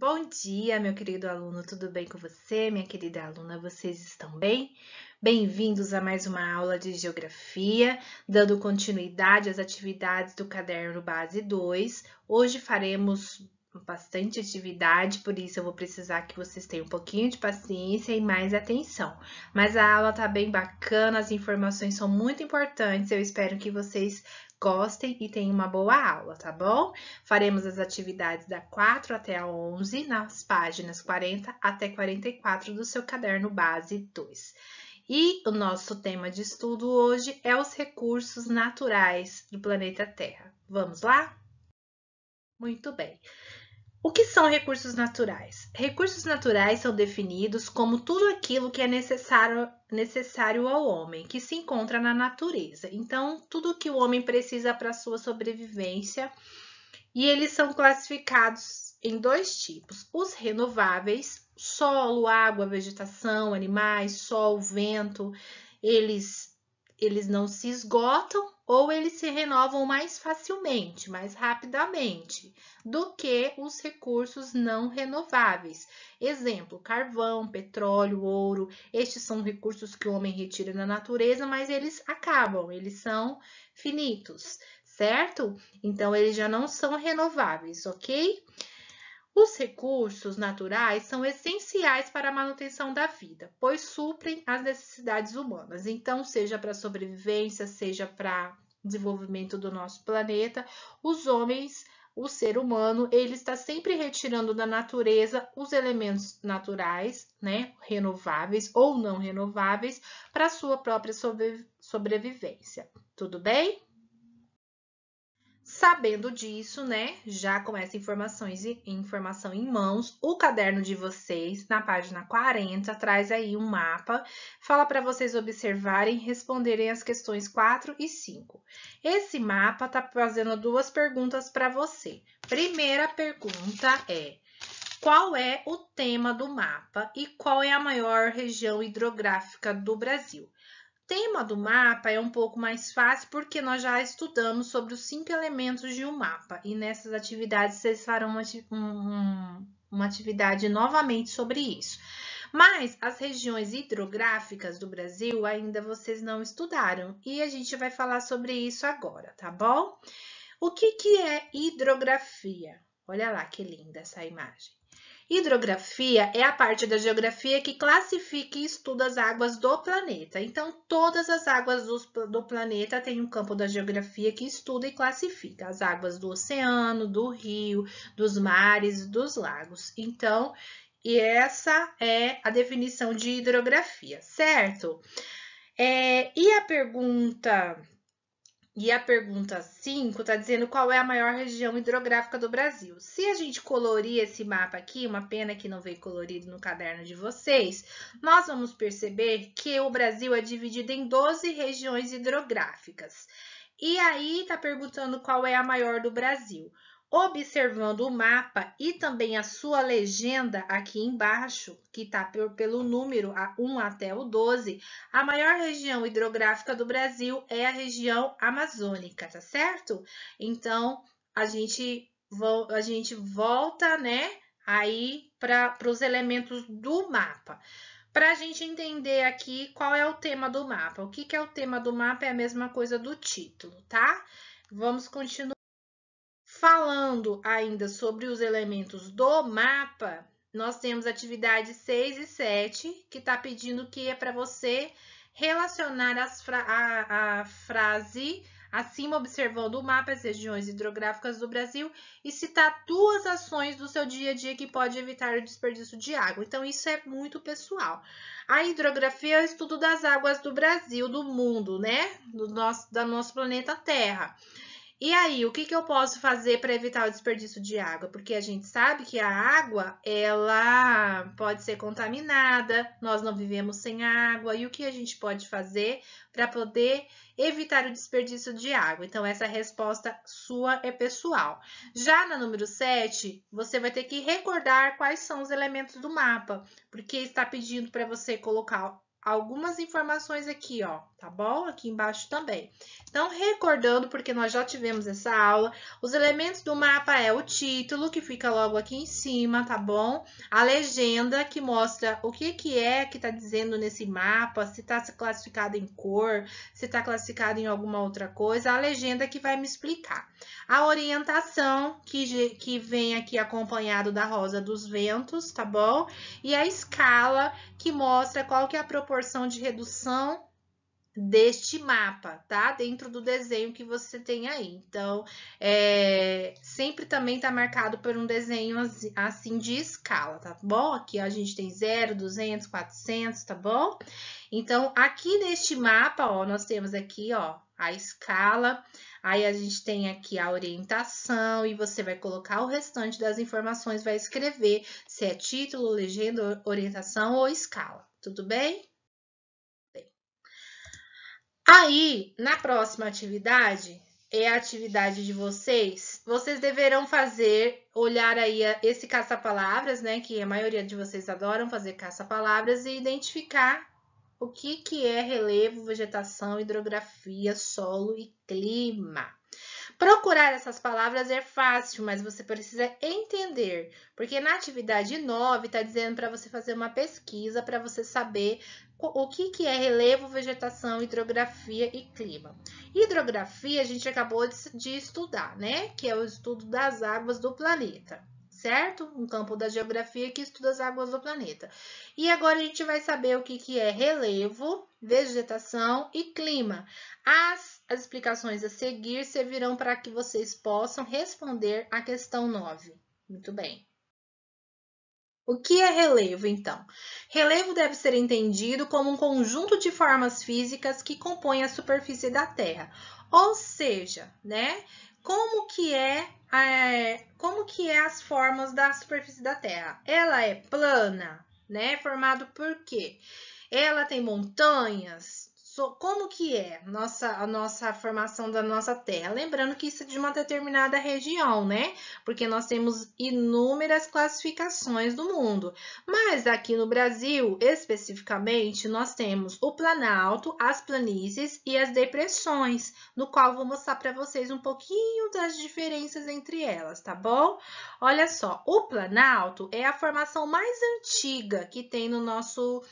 Bom dia, meu querido aluno, tudo bem com você, minha querida aluna? Vocês estão bem? Bem-vindos a mais uma aula de Geografia, dando continuidade às atividades do Caderno Base 2. Hoje faremos bastante atividade, por isso eu vou precisar que vocês tenham um pouquinho de paciência e mais atenção. Mas a aula tá bem bacana, as informações são muito importantes, eu espero que vocês gostem e tenham uma boa aula, tá bom? Faremos as atividades da 4 até a 11 nas páginas 40 até 44 do seu caderno base 2. E o nosso tema de estudo hoje é os recursos naturais do planeta Terra. Vamos lá? Muito bem. O que são recursos naturais? Recursos naturais são definidos como tudo aquilo que é necessário ao homem, que se encontra na natureza. Então, tudo que o homem precisa para a sua sobrevivência, e eles são classificados em dois tipos: os renováveis, solo, água, vegetação, animais, sol, vento, eles não se esgotam ou eles se renovam mais facilmente, mais rapidamente do que os recursos não renováveis. Exemplo, carvão, petróleo, ouro. Estes são recursos que o homem retira da natureza, mas eles acabam, eles são finitos, certo? Então, eles já não são renováveis, ok? Os recursos naturais são essenciais para a manutenção da vida, pois suprem as necessidades humanas. Então, seja para sobrevivência, seja para desenvolvimento do nosso planeta, os homens, o ser humano, ele está sempre retirando da natureza os elementos naturais, né, renováveis ou não renováveis, para a sua própria sobrevivência. Tudo bem? Sabendo disso, né, já com essa informação em mãos, o caderno de vocês, na página 40, traz aí um mapa, fala para vocês observarem e responderem as questões 4 e 5. Esse mapa está fazendo duas perguntas para você. Primeira pergunta é: qual é o tema do mapa e qual é a maior região hidrográfica do Brasil? O tema do mapa é um pouco mais fácil porque nós já estudamos sobre os 5 elementos de um mapa e nessas atividades vocês farão uma atividade novamente sobre isso. Mas as regiões hidrográficas do Brasil ainda vocês não estudaram e a gente vai falar sobre isso agora, tá bom? O que é hidrografia? Olha lá que linda essa imagem. Hidrografia é a parte da geografia que classifica e estuda as águas do planeta. Então, todas as águas do planeta têm um campo da geografia que estuda e classifica as águas do oceano, do rio, dos mares, dos lagos. Então, e essa é a definição de hidrografia, certo? E a pergunta 5 está dizendo qual é a maior região hidrográfica do Brasil. Se a gente colorir esse mapa aqui, uma pena que não veio colorido no caderno de vocês, nós vamos perceber que o Brasil é dividido em 12 regiões hidrográficas. E aí está perguntando qual é a maior do Brasil. Observando o mapa e também a sua legenda aqui embaixo, que está pelo número 1 até o 12, a maior região hidrográfica do Brasil é a região amazônica, tá certo? Então, a gente volta, né, aí para os elementos do mapa. Para a gente entender aqui qual é o tema do mapa. O que é o tema do mapa? É a mesma coisa do título, tá? Vamos continuar. Falando ainda sobre os elementos do mapa, nós temos atividades 6 e 7, que está pedindo que é para você relacionar a frase acima, observando o mapa, as regiões hidrográficas do Brasil, e citar duas ações do seu dia a dia que pode evitar o desperdício de água. Então, isso é muito pessoal. A hidrografia é o estudo das águas do Brasil, do mundo, né? Do nosso planeta Terra. E aí, o que eu posso fazer para evitar o desperdício de água? Porque a gente sabe que a água, ela pode ser contaminada, nós não vivemos sem água, e o que a gente pode fazer para poder evitar o desperdício de água? Então, essa resposta sua é pessoal. Já na número 7, você vai ter que recordar quais são os elementos do mapa, porque está pedindo para você colocar algumas informações aqui, ó, tá bom? Aqui embaixo também. Então, recordando, porque nós já tivemos essa aula, os elementos do mapa é o título, que fica logo aqui em cima, tá bom? A legenda, que mostra o que tá dizendo nesse mapa, se tá classificado em cor, se tá classificado em alguma outra coisa, a legenda que vai me explicar. A orientação, que vem aqui acompanhado da rosa dos ventos, tá bom? E a escala, que mostra qual que é a proporção de redução deste mapa, tá? Dentro do desenho que você tem aí. Então, sempre também tá marcado por um desenho assim de escala, tá bom? Aqui a gente tem 0, 200, 400, tá bom? Então, aqui neste mapa, ó, nós temos aqui, ó, a escala, aí a gente tem aqui a orientação e você vai colocar o restante das informações, vai escrever se é título, legenda, orientação ou escala, tudo bem? Aí, na próxima atividade, é a atividade de vocês. Vocês deverão olhar aí esse caça-palavras, né? Que a maioria de vocês adoram fazer caça-palavras e identificar o que é relevo, vegetação, hidrografia, solo e clima. Procurar essas palavras é fácil, mas você precisa entender, porque na atividade 9 está dizendo para você fazer uma pesquisa para você saber o que é relevo, vegetação, hidrografia e clima. Hidrografia a gente acabou de estudar, né? Que é o estudo das águas do planeta, certo? Um campo da geografia que estuda as águas do planeta. E agora a gente vai saber o que é relevo, vegetação e clima. As explicações a seguir servirão para que vocês possam responder a questão 9. Muito bem. O que é relevo, então? Relevo deve ser entendido como um conjunto de formas físicas que compõem a superfície da Terra. Ou seja, né? Como que é as formas da superfície da Terra? Ela é plana, né? Formado por quê? Ela tem montanhas? Como que é a nossa formação da nossa Terra? Lembrando que isso é de uma determinada região, né? Porque nós temos inúmeras classificações do mundo. Mas aqui no Brasil, especificamente, nós temos o Planalto, as planícies e as depressões, no qual vou mostrar para vocês um pouquinho das diferenças entre elas, tá bom? Olha só, o Planalto é a formação mais antiga que tem no nosso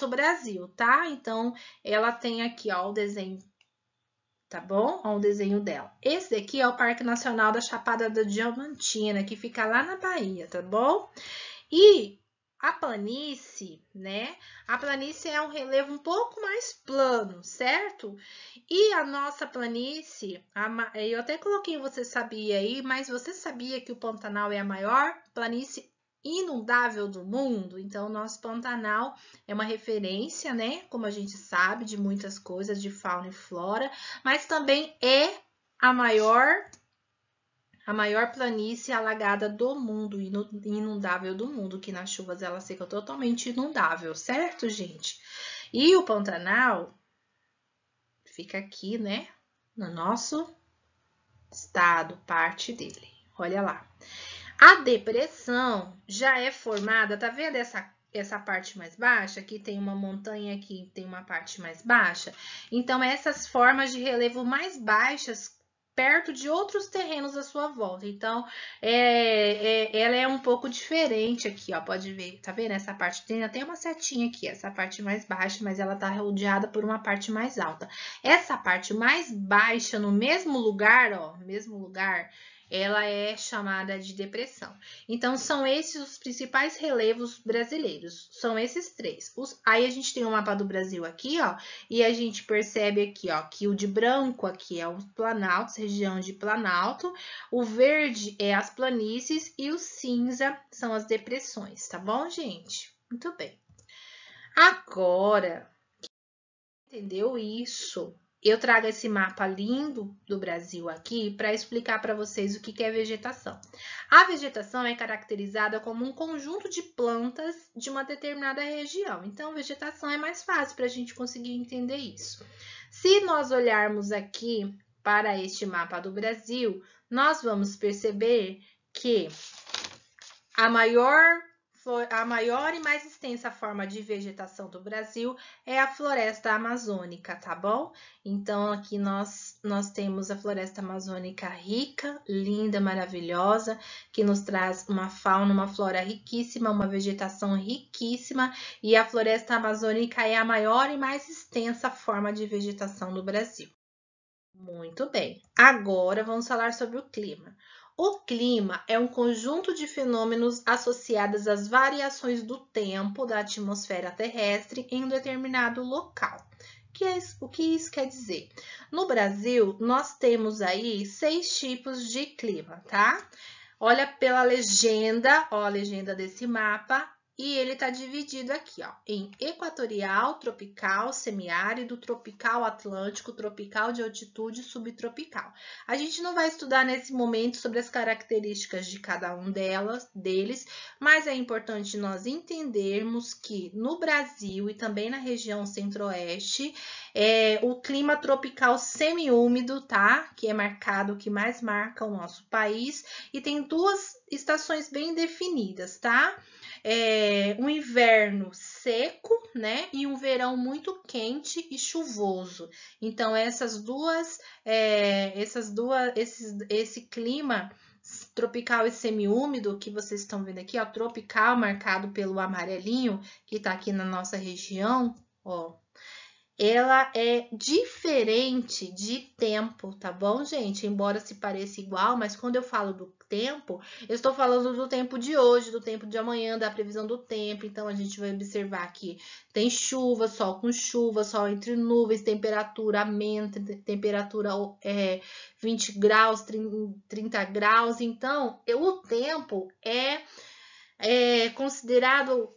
Brasil, tá? Então, ela tem aqui, ó, o desenho, tá bom? Ó, o desenho dela. Esse daqui é o Parque Nacional da Chapada da Diamantina, que fica lá na Bahia, tá bom? E a planície, né? A planície é um relevo um pouco mais plano, certo? E a nossa planície, eu até coloquei você sabia aí, mas você sabia que o Pantanal é a maior planície inundável do mundo? Então, o nosso Pantanal é uma referência, né? Como a gente sabe, de muitas coisas, de fauna e flora, mas também é a maior planície alagada do mundo, inundável do mundo, que nas chuvas ela fica totalmente inundável, certo, gente? E o Pantanal fica aqui, né? No nosso estado, parte dele. Olha lá. A depressão já é formada, tá vendo essa parte mais baixa? Aqui tem uma montanha, aqui tem uma parte mais baixa. Então, essas formas de relevo mais baixas perto de outros terrenos à sua volta. Então, ela é um pouco diferente aqui, ó. Pode ver, tá vendo? Essa parte tem até uma setinha aqui, essa parte mais baixa, mas ela tá rodeada por uma parte mais alta. Essa parte mais baixa, no mesmo lugar, ó, ela é chamada de depressão. Então, são esses os principais relevos brasileiros. São esses três. Aí, a gente tem o mapa do Brasil aqui, ó. E a gente percebe aqui, ó, que o de branco aqui é o Planalto, região de Planalto. O verde é as planícies e o cinza são as depressões, tá bom, gente? Muito bem. Agora, entendeu isso? Eu trago esse mapa lindo do Brasil aqui para explicar para vocês o que é vegetação. A vegetação é caracterizada como um conjunto de plantas de uma determinada região. Então, vegetação é mais fácil para a gente conseguir entender isso. Se nós olharmos aqui para este mapa do Brasil, nós vamos perceber que a maior a maior e mais extensa forma de vegetação do Brasil é a floresta amazônica, tá bom? Então, aqui nós temos a floresta amazônica rica, linda, maravilhosa, que nos traz uma fauna, uma flora riquíssima, uma vegetação riquíssima, e a floresta amazônica é a maior e mais extensa forma de vegetação do Brasil. Muito bem. Agora vamos falar sobre o clima. O clima é um conjunto de fenômenos associados às variações do tempo da atmosfera terrestre em um determinado local. O que isso quer dizer? No Brasil, nós temos aí 6 tipos de clima, tá? Olha pela legenda, ó, a legenda desse mapa. E ele está dividido aqui, ó, em equatorial, tropical, semiárido, tropical atlântico, tropical de altitude e subtropical. A gente não vai estudar nesse momento sobre as características de cada um deles, mas é importante nós entendermos que no Brasil e também na região centro-oeste, o clima tropical semiúmido, tá? Que é marcado, que mais marca o nosso país, e tem 2 estações bem definidas, tá? Um inverno seco, né? E um verão muito quente e chuvoso. Então, esse clima tropical e semiúmido que vocês estão vendo aqui, ó, tropical marcado pelo amarelinho, que tá aqui na nossa região, ó. Ela é diferente de tempo, tá bom, gente? Embora se pareça igual, mas quando eu falo do tempo, eu estou falando do tempo de hoje, do tempo de amanhã, da previsão do tempo. Então, a gente vai observar que tem chuva, sol com chuva, sol entre nuvens, temperatura aumenta, temperatura 20 graus, 30 graus. Então, o tempo é considerado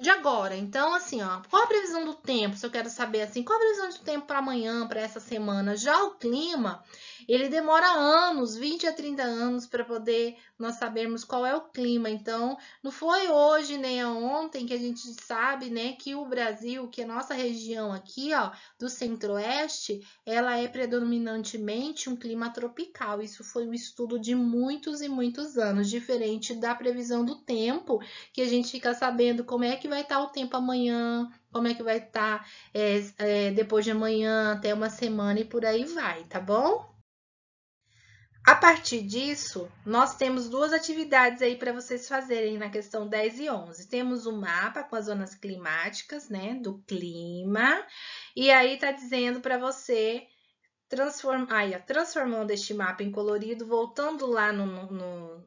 de agora. Então, assim, ó, qual a previsão do tempo? Se eu quero saber assim, qual a previsão do tempo para amanhã, para essa semana? Já o clima, ele demora anos, 20 a 30 anos para poder nós sabermos qual é o clima. Então, não foi hoje nem ontem que a gente sabe, né, que o Brasil, que a nossa região aqui, ó, do centro-oeste, ela é predominantemente um clima tropical. Isso foi um estudo de muitos e muitos anos, diferente da previsão do tempo, que a gente fica sabendo como é que vai estar o tempo amanhã, como é que vai estar depois de amanhã, até uma semana e por aí vai, tá bom? A partir disso, nós temos 2 atividades aí para vocês fazerem na questão 10 e 11. Temos um mapa com as zonas climáticas, né, do clima, e aí tá dizendo para você transformando este mapa em colorido, voltando lá no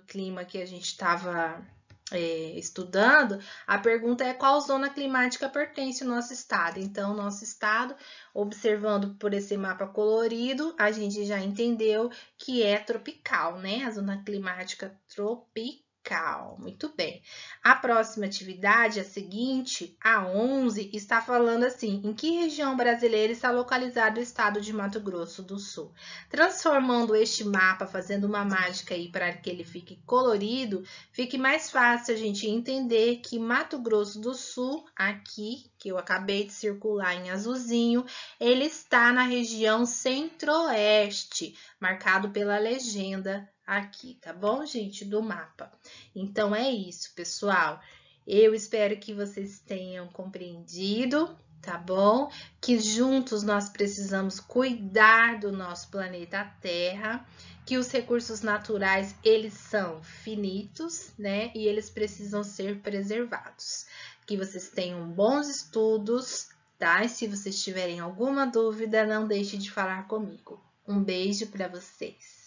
clima que a gente estava estudando, a pergunta é qual zona climática pertence ao nosso estado. Então, nosso estado, observando por esse mapa colorido, a gente já entendeu que é tropical, né? A zona climática tropical. Muito bem. A próxima atividade, a seguinte, a 11, está falando assim, em que região brasileira está localizado o estado de Mato Grosso do Sul? Transformando este mapa, fazendo uma mágica aí para que ele fique colorido, fique mais fácil a gente entender que Mato Grosso do Sul, aqui, que eu acabei de circular em azulzinho, ele está na região centro-oeste, marcado pela legenda aqui, tá bom, gente, do mapa. Então, é isso, pessoal. Eu espero que vocês tenham compreendido, tá bom? Que juntos nós precisamos cuidar do nosso planeta Terra, que os recursos naturais, eles são finitos, né? E eles precisam ser preservados. Que vocês tenham bons estudos, tá? E se vocês tiverem alguma dúvida, não deixe de falar comigo. Um beijo para vocês.